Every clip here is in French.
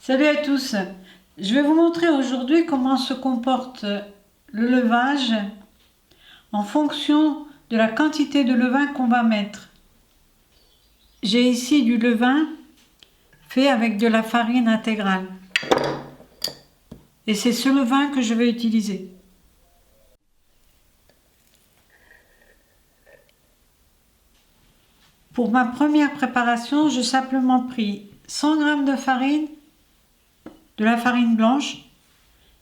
Salut à tous, je vais vous montrer aujourd'hui comment se comporte le levage en fonction de la quantité de levain qu'on va mettre. J'ai ici du levain fait avec de la farine intégrale et c'est ce levain que je vais utiliser. Pour ma première préparation, j'ai simplement pris 100 g de farine, de la farine blanche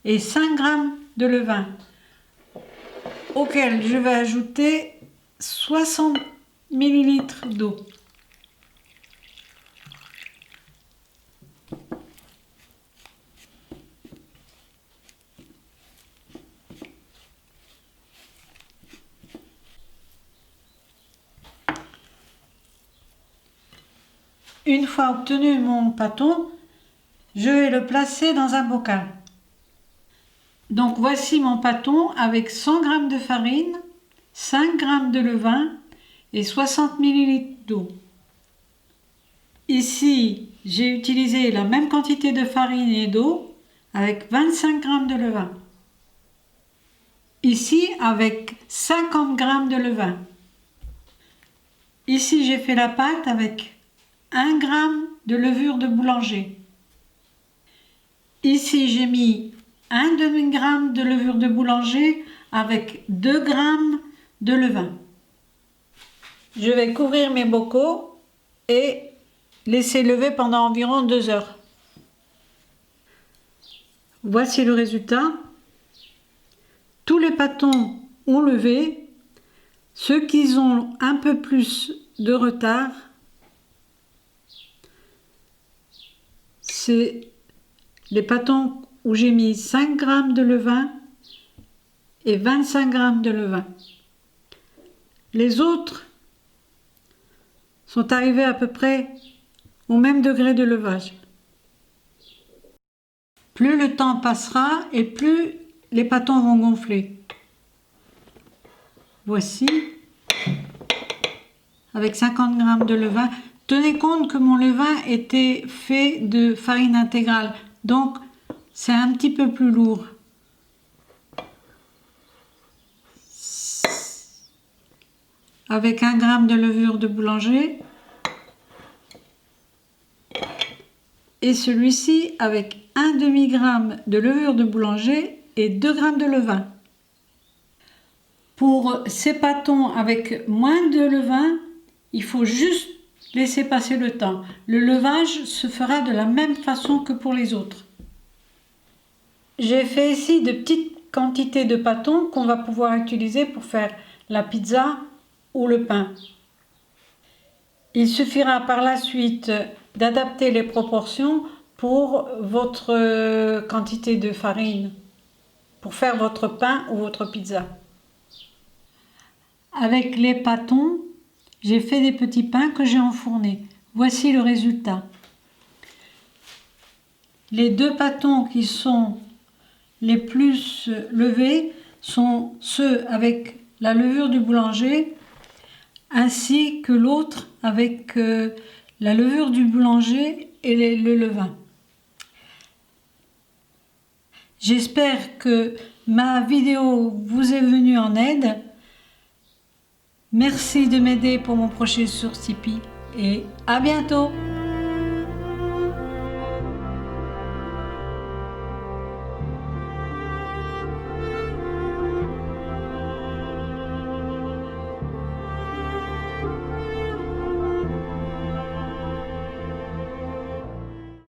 et 5 g de levain auquel je vais ajouter 60 ml d'eau. Une fois obtenu mon pâton, je vais le placer dans un bocal. Donc voici mon pâton avec 100 g de farine, 5 g de levain et 60 ml d'eau. Ici, j'ai utilisé la même quantité de farine et d'eau avec 25 g de levain. Ici, avec 50 g de levain. Ici, j'ai fait la pâte avec 1 g de levure de boulanger. Ici, j'ai mis un demi-gramme de levure de boulanger avec 2 g de levain. Je vais couvrir mes bocaux et laisser lever pendant environ 2 heures. Voici le résultat. Tous les pâtons ont levé. Ceux qui ont un peu plus de retard, c'est les pâtons où j'ai mis 5 g de levain et 25 g de levain. Les autres sont arrivés à peu près au même degré de levage. Plus le temps passera et plus les pâtons vont gonfler. Voici, avec 50 g de levain. Tenez compte que mon levain était fait de farine intégrale, donc c'est un petit peu plus lourd. Avec 1 g de levure de boulanger. Et celui-ci avec un demi-gramme de levure de boulanger et 2 g de levain. Pour ces pâtons avec moins de levain, il faut juste laisser passer le temps. Le levage se fera de la même façon que pour les autres. J'ai fait ici de petites quantités de pâtons qu'on va pouvoir utiliser pour faire la pizza ou le pain. Il suffira par la suite d'adapter les proportions pour votre quantité de farine, pour faire votre pain ou votre pizza. Avec les pâtons, j'ai fait des petits pains que j'ai enfournés. Voici le résultat. Les deux pâtons qui sont les plus levés sont ceux avec la levure du boulanger ainsi que l'autre avec la levure du boulanger et le levain. J'espère que ma vidéo vous est venue en aide. Merci de m'aider pour mon projet sur Tipeee et à bientôt!